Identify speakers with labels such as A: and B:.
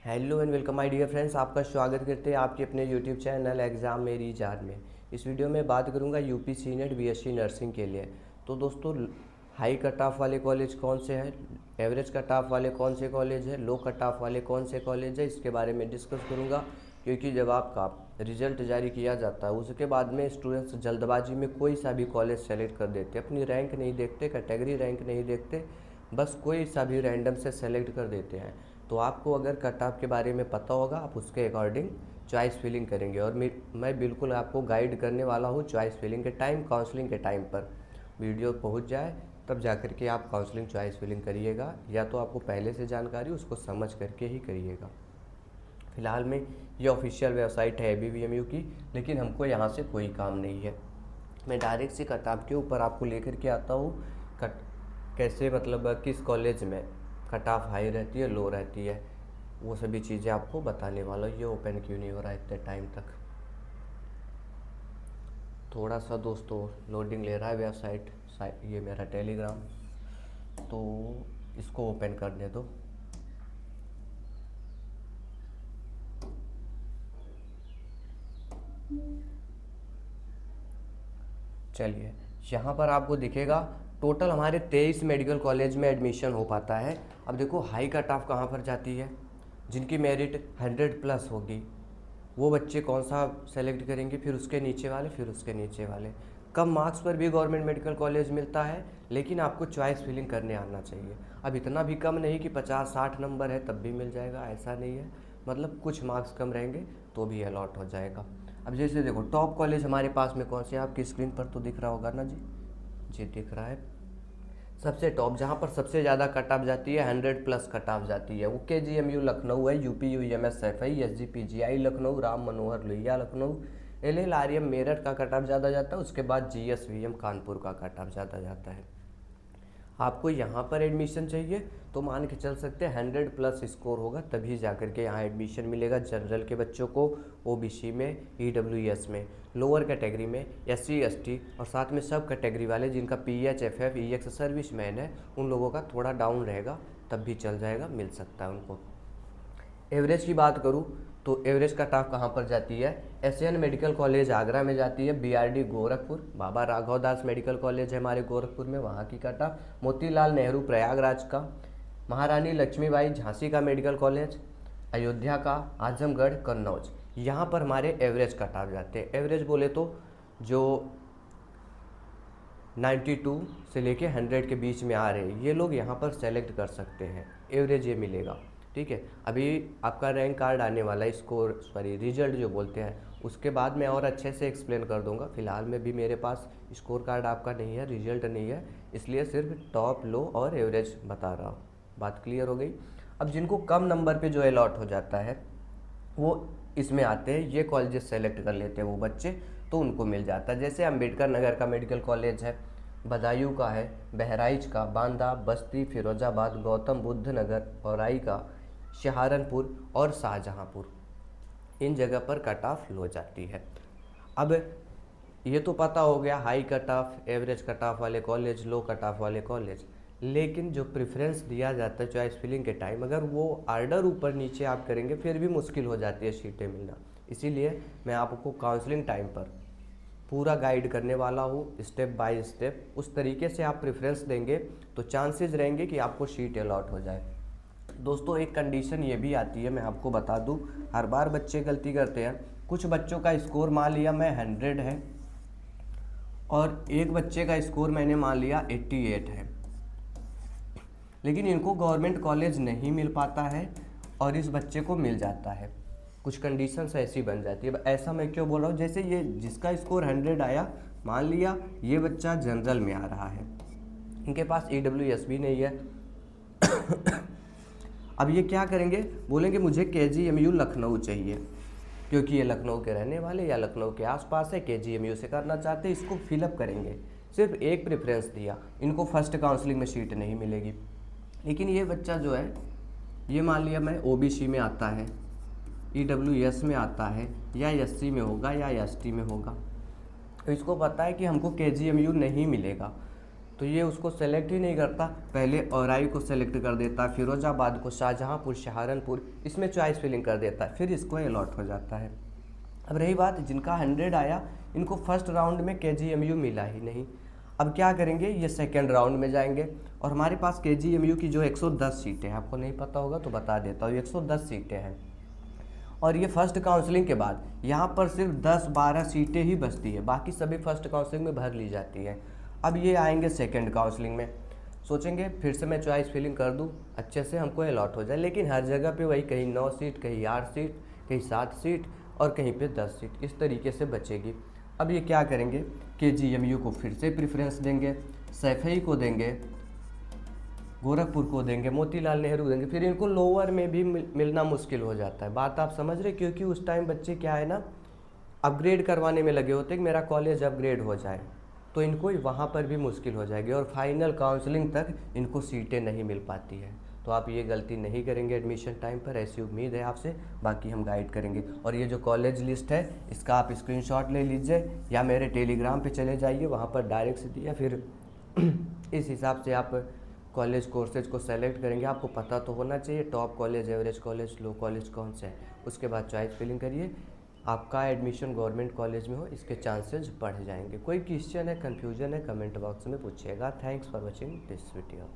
A: Hello and welcome my dear friends, आपका स्वागत करते हैं आपके अपने यूट्यूब चैनल एग्ज़ाम मेरी जान में। इस वीडियो में बात करूंगा यूपी सीनेट बीएससी नर्सिंग के लिए। तो दोस्तों, हाई कट ऑफ वाले कॉलेज कौन से हैं, एवरेज कट ऑफ वाले कौन से कॉलेज हैं, लो कट ऑफ वाले कौन से कॉलेज है, इसके बारे में डिस्कस करूँगा। क्योंकि जब आपका रिजल्ट जारी किया जाता है उसके बाद में स्टूडेंट्स जल्दबाजी में कोई सा भी कॉलेज सेलेक्ट कर देते, अपनी रैंक नहीं देखते, कैटेगरी रैंक नहीं देखते, बस कोई सा भी रैंडम से सेलेक्ट कर देते हैं। तो आपको अगर कट ऑफ के बारे में पता होगा, आप उसके अकॉर्डिंग चॉइस फिलिंग करेंगे। और मैं बिल्कुल आपको गाइड करने वाला हूँ चॉइस फिलिंग के टाइम, काउंसलिंग के टाइम पर। वीडियो पहुँच जाए तब जा कर के आप काउंसलिंग चॉइस फिलिंग करिएगा, या तो आपको पहले से जानकारी उसको समझ करके ही करिएगा। फ़िलहाल में ये ऑफिशियल वेबसाइट है ABVMU की, लेकिन हमको यहाँ से कोई काम नहीं है। मैं डायरेक्ट से कट ऑफ के ऊपर आपको लेकर के आता हूँ। कट कैसे, मतलब किस कॉलेज में कट ऑफ हाई रहती है, लो रहती है, वो सभी चीज़ें आपको बताने वाला हूँ। ये ओपन क्यों नहीं हो रहा है इतने टाइम तक, थोड़ा सा दोस्तों लोडिंग ले रहा है वेबसाइट। ये मेरा टेलीग्राम, तो इसको ओपन करने दो। चलिए, यहाँ पर आपको दिखेगा टोटल हमारे 23 मेडिकल कॉलेज में एडमिशन हो पाता है। अब देखो हाई कट ऑफ कहाँ पर जाती है, जिनकी मेरिट 100 प्लस होगी वो बच्चे कौन सा सेलेक्ट करेंगे, फिर उसके नीचे वाले, फिर उसके नीचे वाले। कम मार्क्स पर भी गवर्नमेंट मेडिकल कॉलेज मिलता है, लेकिन आपको चॉइस फिलिंग करने आना चाहिए। अब इतना भी कम नहीं कि 50-60 नंबर है तब भी मिल जाएगा, ऐसा नहीं है। मतलब कुछ मार्क्स कम रहेंगे तो भी अलॉट हो जाएगा। अब जैसे देखो टॉप कॉलेज हमारे पास में कौन से हैं, आपकी स्क्रीन पर तो दिख रहा होगा ना जी, जी दिख रहा है। सबसे टॉप जहाँ पर सबसे ज़्यादा कट ऑफ जाती है, 100 प्लस कट ऑफ जाती है, वो KGMU लखनऊ है, UPUMSFI, SGPGI Lucknow, Ram Manohar Lohia Lucknow, LLRM Meerut का कट ऑफ ज़्यादा जाता है। उसके बाद GSVM कानपुर का कट ऑफ ज़्यादा जाता है। आपको यहाँ पर एडमिशन चाहिए तो मान के चल सकते हैं 100 प्लस स्कोर होगा तभी जा कर के यहाँ एडमिशन मिलेगा। जनरल के बच्चों को, OBC में, EWS में, लोअर कैटेगरी में, SC ST और साथ में सब कैटेगरी वाले जिनका PH FF EX service man है, उन लोगों का थोड़ा डाउन रहेगा, तब भी चल जाएगा, मिल सकता है उनको। एवरेज की बात करूँ तो एवरेज कट ऑफ कहाँ पर जाती है, SN मेडिकल कॉलेज आगरा में जाती है, BRD गोरखपुर, बाबा राघव दास मेडिकल कॉलेज है हमारे गोरखपुर में, वहाँ की कट ऑफ, मोतीलाल नेहरू प्रयागराज का, महारानी लक्ष्मीबाई झांसी का मेडिकल कॉलेज, अयोध्या का, आजमगढ़, कन्नौज, यहाँ पर हमारे एवरेज कट ऑफ जाते हैं। एवरेज बोले तो जो 92 से लेके 100 के बीच में आ रहे हैं ये लोग यहाँ पर सेलेक्ट कर सकते हैं, एवरेज ये मिलेगा। ठीक है, अभी आपका रैंक कार्ड आने वाला है, स्कोर सॉरी रिजल्ट जो बोलते हैं, उसके बाद मैं और अच्छे से एक्सप्लेन कर दूंगा। फिलहाल में भी मेरे पास स्कोर कार्ड आपका नहीं है, रिजल्ट नहीं है, इसलिए सिर्फ टॉप, लो और एवरेज बता रहा हूँ। बात क्लियर हो गई। अब जिनको कम नंबर पे जो अलॉट हो जाता है वो इसमें आते हैं, ये कॉलेजेस सेलेक्ट कर लेते हैं वो बच्चे, तो उनको मिल जाता है। जैसे अम्बेडकर नगर का मेडिकल कॉलेज है, बदायूं का है, बहराइच का, बांदा, बस्ती, फिरोजाबाद, गौतम बुद्ध नगर, औराई का, सहारनपुर और शाहजहांपुर, इन जगह पर कट ऑफ लो जाती है। अब ये तो पता हो गया high cut off, average cut off वाले कॉलेज, लो कट ऑफ वाले कॉलेज, लेकिन जो प्रेफरेंस दिया जाता है चॉइस फिलिंग के टाइम, अगर वो आर्डर ऊपर नीचे आप करेंगे फिर भी मुश्किल हो जाती है सीटें मिलना। इसीलिए मैं आपको काउंसलिंग टाइम पर पूरा गाइड करने वाला हूँ, स्टेप बाय स्टेप। उस तरीके से आप प्रेफरेंस देंगे तो चांसेस रहेंगे कि आपको सीट अलॉट हो जाए। दोस्तों, एक कंडीशन ये भी आती है, मैं आपको बता दूं, हर बार बच्चे गलती करते हैं। कुछ बच्चों का स्कोर मान लिया मैं 100 है और एक बच्चे का स्कोर मैंने मान लिया 88 है, लेकिन इनको गवर्नमेंट कॉलेज नहीं मिल पाता है और इस बच्चे को मिल जाता है। कुछ कंडीशंस ऐसी बन जाती है। ऐसा मैं क्यों बोल रहा हूँ, जैसे ये जिसका स्कोर 100 आया, मान लिया ये बच्चा जनरल में आ रहा है, इनके पास EWS भी नहीं है। अब ये क्या करेंगे, बोलेंगे मुझे KGMU लखनऊ चाहिए, क्योंकि ये लखनऊ के रहने वाले या लखनऊ के आसपास है, KGMU से करना चाहते हैं, इसको फिलअप करेंगे। सिर्फ एक प्रेफरेंस दिया, इनको फर्स्ट काउंसलिंग में सीट नहीं मिलेगी। लेकिन ये बच्चा जो है, ये मान लिया मैं OBC में आता है, EWS में आता है, या SC में होगा या ST में होगा, तो इसको पता है कि हमको KGMU नहीं मिलेगा, तो ये उसको सेलेक्ट ही नहीं करता, पहले औराई को सेलेक्ट कर देता है, फिरोजाबाद को, शाहजहाँपुर, सहारनपुर, इसमें चॉइस फिलिंग कर देता है, फिर इसको अलॉट हो जाता है। अब रही बात जिनका 100 आया, इनको फर्स्ट राउंड में KGMU मिला ही नहीं। अब क्या करेंगे, ये सेकेंड राउंड में जाएंगे और हमारे पास KGMU की जो 110 सीटें हैं, आपको नहीं पता होगा तो बता देता हूँ, 110 सीटें हैं और ये फर्स्ट काउंसलिंग के बाद यहाँ पर सिर्फ 10-12 सीटें ही बचती है, बाकी सभी फर्स्ट काउंसलिंग में भर ली जाती हैं। अब ये आएंगे सेकेंड काउंसलिंग में, सोचेंगे फिर से मैं चॉइस फिलिंग कर दूँ, अच्छे से हमको अलॉट हो जाए, लेकिन हर जगह पे वही कहीं 9 सीट, कहीं 8 सीट, कहीं 7 सीट और कहीं पे 10 सीट, इस तरीके से बचेगी। अब ये क्या करेंगे, KGMU को फिर से प्रेफरेंस देंगे, सैफई को देंगे, गोरखपुर को देंगे, मोतीलाल नेहरू देंगे, फिर इनको लोअर में भी मिलना मुश्किल हो जाता है। बात आप समझ रहे, क्योंकि उस टाइम बच्चे क्या है ना, अपग्रेड करवाने में लगे होते हैं कि मेरा कॉलेज अपग्रेड हो जाए, तो इनको वहाँ पर भी मुश्किल हो जाएगी और फाइनल काउंसलिंग तक इनको सीटें नहीं मिल पाती हैं। तो आप ये गलती नहीं करेंगे एडमिशन टाइम पर, ऐसी उम्मीद है आपसे, बाकी हम गाइड करेंगे। और ये जो कॉलेज लिस्ट है इसका आप स्क्रीनशॉट ले लीजिए या मेरे टेलीग्राम पे चले जाइए, वहाँ पर डायरेक्ट से दिया, फिर इस हिसाब से आप कॉलेज कोर्सेज को सेलेक्ट करेंगे। आपको पता तो होना चाहिए टॉप कॉलेज, एवरेज कॉलेज, लो कॉलेज कौन से हैं, उसके बाद चॉइस फिलिंग करिए, आपका एडमिशन गवर्नमेंट कॉलेज में हो इसके चांसेस बढ़ जाएंगे। कोई क्वेश्चन है, कन्फ्यूजन है, कमेंट बॉक्स में पूछिएगा। Thanks for watching this video.